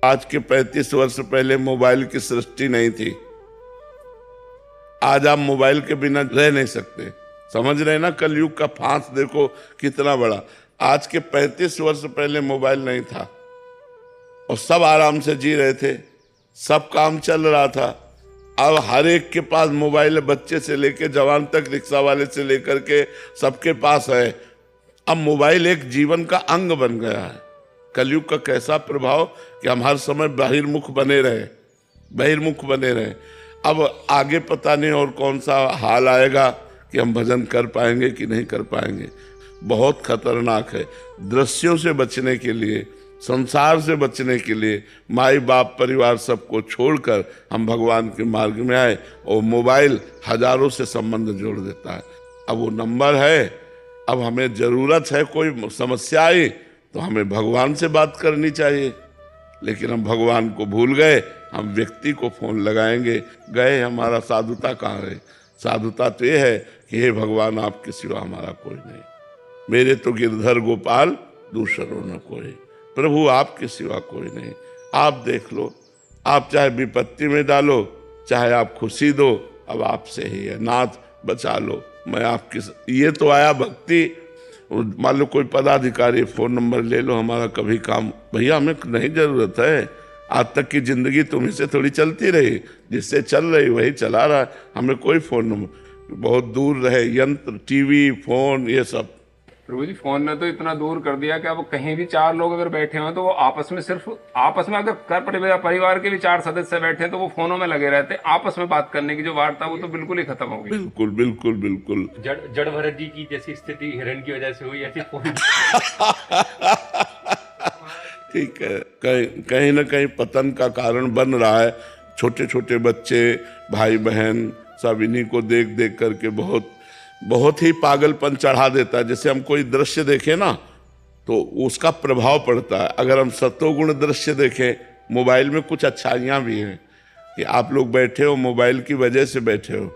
आज के 35 वर्ष पहले मोबाइल की सृष्टि नहीं थी। आज आप मोबाइल के बिना रह नहीं सकते। समझ रहे ना, कलयुग का फांस देखो कितना बड़ा। आज के 35 वर्ष पहले मोबाइल नहीं था और सब आराम से जी रहे थे, सब काम चल रहा था। अब हर एक के पास मोबाइल है, बच्चे से लेकर जवान तक, रिक्शा वाले से लेकर के सबके पास है। अब मोबाइल एक जीवन का अंग बन गया है। कलयुग का कैसा प्रभाव कि हम हर समय बहिर्मुख बने रहे। अब आगे पता नहीं और कौन सा हाल आएगा कि हम भजन कर पाएंगे कि नहीं कर पाएंगे। बहुत खतरनाक है। दृश्यों से बचने के लिए, संसार से बचने के लिए माई बाप परिवार सबको छोड़कर हम भगवान के मार्ग में आए और मोबाइल हजारों से संबंध जोड़ देता है। अब वो नंबर है, अब हमें जरूरत है, कोई समस्या आई तो हमें भगवान से बात करनी चाहिए, लेकिन हम भगवान को भूल गए। हम व्यक्ति को फोन लगाएंगे, गए हमारा साधुता कहाँ है? साधुता तो ये है कि हे भगवान, आपके सिवा हमारा कोई नहीं, मेरे तो गिरधर गोपाल दूसरों न कोई, प्रभु आपके सिवा कोई नहीं। आप देख लो, आप चाहे विपत्ति में डालो, चाहे आप खुशी दो, अब आपसे ही है। नाथ बचा लो, मैं आपकी। ये तो आया भक्ति। मान लो कोई पदाधिकारी, फोन नंबर ले लो, हमारा कभी काम, भैया हमें नहीं जरूरत है। आज तक की जिंदगी तुम्ही से थोड़ी चलती रही, जिससे चल रही वही चला रहा, हमें कोई फोन नंबर। बहुत दूर रहे यंत्र, टीवी, फोन, ये सब। प्रभु जी, फोन ने तो इतना दूर कर दिया कि अब कहीं भी चार लोग अगर बैठे हो तो वो आपस में अगर परिवार के भी 4 सदस्य बैठे हैं तो वो फोनों में लगे रहते हैं। आपस में बात करने की जो वार्ता वो तो बिल्कुल ही खत्म हो गई। बिल्कुल बिल्कुल बिल्कुल। जड़ भरत जी की जैसी स्थिति हिरण की वजह से हुई, ऐसी फोन ठीक है, कहीं ना कहीं पतन का कारण बन रहा है। छोटे छोटे बच्चे, भाई बहन सब इन्हीं को देख देख करके बहुत ही पागलपन चढ़ा देता है। जैसे हम कोई दृश्य देखें ना तो उसका प्रभाव पड़ता है। अगर हम सत्वगुण दृश्य देखें, मोबाइल में कुछ अच्छाइयाँ भी हैं कि आप लोग बैठे हो, मोबाइल की वजह से बैठे हो,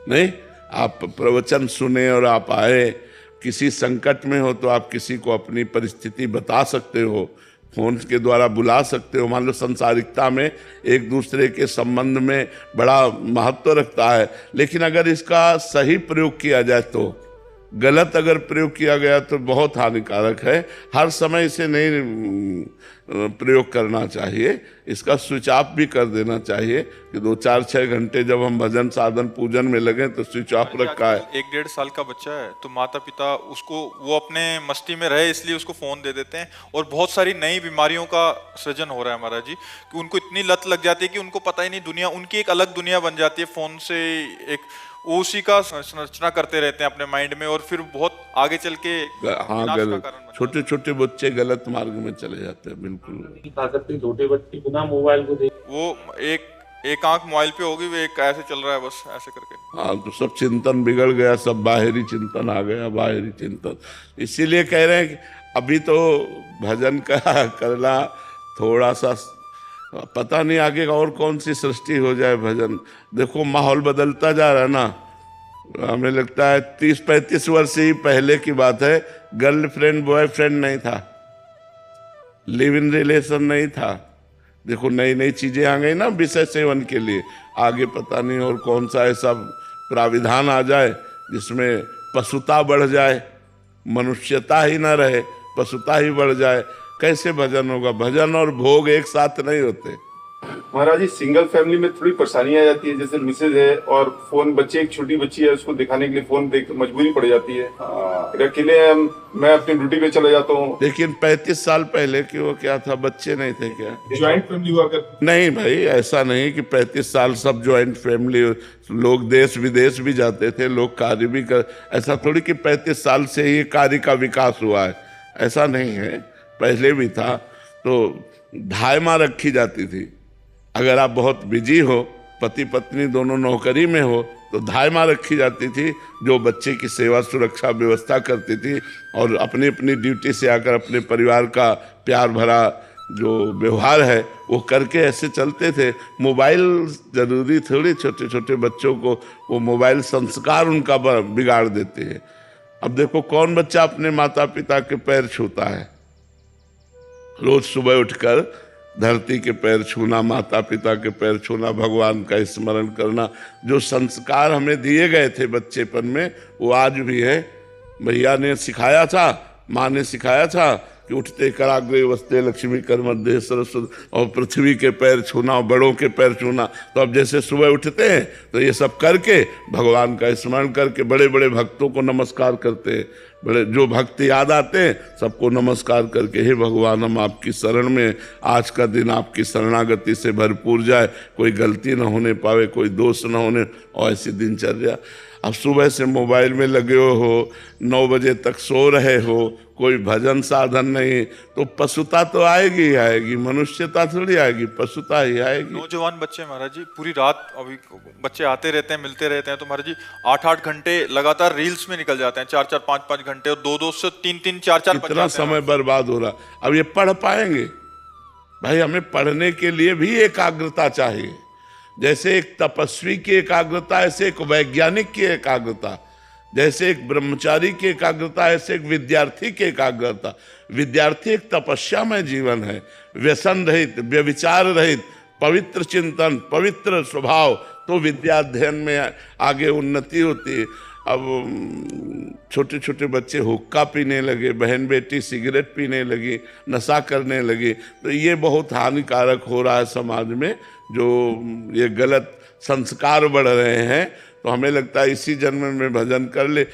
नहीं आप प्रवचन सुने और आप आए। किसी संकट में हो तो आप किसी को अपनी परिस्थिति बता सकते हो, फोन के द्वारा बुला सकते हो। मान लो संसारिकता में एक दूसरे के संबंध में बड़ा महत्व रखता है, लेकिन अगर इसका सही प्रयोग किया जाए तो, गलत अगर प्रयोग किया गया तो बहुत हानिकारक है। हर समय इसे नहीं प्रयोग करना चाहिए, इसका स्विच ऑफ भी कर देना चाहिए कि 2-4-6 घंटे जब हम भजन साधन पूजन में लगे तो स्विच ऑफ रखा है। 1-1.5 साल का बच्चा है तो माता पिता उसको, वो अपने मस्ती में रहे इसलिए उसको फोन दे देते हैं, और बहुत सारी नई बीमारियों का सृजन हो रहा है महाराज जी, कि उनको इतनी लत लग जाती है कि उनको पता ही नहीं, दुनिया उनकी एक अलग दुनिया बन जाती है फोन से। एक उसी का संरचना करते रहते हैं अपने माइंड में, और फिर बहुत आगे चल के छोटे छोटे बच्चे गलत मार्ग में चले जाते हैं। बिल्कुल छोटे बच्चे बिना मोबाइल को देख, वो एक आंख मोबाइल पे होगी, वो एक ऐसे चल रहा है बस ऐसे करके। हाँ, तो सब चिंतन बिगड़ गया, सब बाहरी चिंतन आ गया, बाहरी चिंतन। इसीलिए कह रहे हैं कि अभी तो भजन का करना थोड़ा सा, पता नहीं आगे और कौन सी सृष्टि हो जाए। भजन देखो माहौल बदलता जा रहा है ना। हमें लगता है 30-35 वर्ष ही पहले की बात है, गर्लफ्रेंड बॉयफ्रेंड नहीं था, लिव इन रिलेशन नहीं था। देखो नई नई चीजें आ गई ना विषय सेवन के लिए। आगे पता नहीं और कौन सा ऐसा प्राविधान आ जाए जिसमें पशुता बढ़ जाए, मनुष्यता ही ना रहे, पशुता ही बढ़ जाए। कैसे भजन होगा? भजन और भोग एक साथ नहीं होते। महाराज जी, सिंगल फैमिली में थोड़ी परेशानी आ जाती है, जैसे मिसेज है और फोन, बच्चे, एक छोटी बच्ची है, उसको दिखाने के लिए फोन देख मजबूरी पड़ जाती है। अकेले मैं अपनी ड्यूटी पे चला जाता हूँ। लेकिन 35 साल पहले की वो क्या था, बच्चे नहीं थे क्या? ज्वाइंट फैमिली हुआ कर? नहीं भाई, ऐसा नहीं कि 35 साल सब ज्वाइंट फैमिली, लोग देश विदेश भी जाते थे, लोग कार्य भी कर, ऐसा थोड़ी कि 35 साल से ही कार्य का विकास हुआ है, ऐसा नहीं है। पहले भी था। तो धायमा रखी जाती थी। अगर आप बहुत बिजी हो, पति पत्नी दोनों नौकरी में हो, तो धायमा रखी जाती थी जो बच्चे की सेवा सुरक्षा व्यवस्था करती थी, और अपनी अपनी ड्यूटी से आकर अपने परिवार का प्यार भरा जो व्यवहार है वो करके ऐसे चलते थे। मोबाइल जरूरी थोड़ी, छोटे छोटे बच्चों को वो मोबाइल संस्कार उनका बिगाड़ देते हैं। अब देखो कौन बच्चा अपने माता पिता के पैर छूता है? रोज सुबह उठकर धरती के पैर छूना, माता पिता के पैर छूना, भगवान का स्मरण करना, जो संस्कार हमें दिए गए थे बच्चेपन में वो आज भी है। भैया ने सिखाया था, माँ ने सिखाया था कि उठते कराग्रे वस्ते लक्ष्मी कर मध्य सरस्वती, और पृथ्वी के पैर छूना, बड़ों के पैर छूना। तो अब जैसे सुबह उठते हैं तो ये सब करके भगवान का स्मरण करके बड़े बड़े भक्तों को नमस्कार करते हैं, बड़े जो भक्त याद आते हैं सबको नमस्कार करके, हे भगवान हम आपकी शरण में, आज का दिन आपकी शरणागति से भरपूर जाए, कोई गलती न होने पावे, कोई दोष न होने, और ऐसी दिनचर्या। अब सुबह से मोबाइल में लगे हो, 9 बजे तक सो रहे हो, कोई भजन साधन नहीं, तो पशुता तो आएगी ही आएगी, मनुष्यता थोड़ी आएगी, पशुता ही आएगी। नौजवान बच्चे महाराज जी पूरी रात, अभी बच्चे आते रहते हैं, मिलते रहते हैं, तो महाराज जी 8-8 घंटे लगातार रील्स में निकल जाते हैं, 4-4 5-5 घंटे, और 2-2 से 3-3 4-4 कितना समय बर्बाद हो रहा। अब ये पढ़ पाएंगे भाई? हमें पढ़ने के लिए भी एकाग्रता चाहिए। जैसे एक तपस्वी की एकाग्रता, ऐसे एक वैज्ञानिक की एकाग्रता, जैसे एक ब्रह्मचारी की एकाग्रता, ऐसे एक विद्यार्थी की एकाग्रता। विद्यार्थी एक तपस्यामय जीवन है, व्यसन रहित, व्यभिचार रहित, पवित्र चिंतन, पवित्र स्वभाव, तो विद्या अध्ययन में आगे उन्नति होती है। अब छोटे छोटे बच्चे हुक्का पीने लगे, बहन बेटी सिगरेट पीने लगी, नशा करने लगी, तो ये बहुत हानिकारक हो रहा है समाज में, जो ये गलत संस्कार बढ़ रहे हैं। तो हमें लगता है इसी जन्म में भजन कर ले।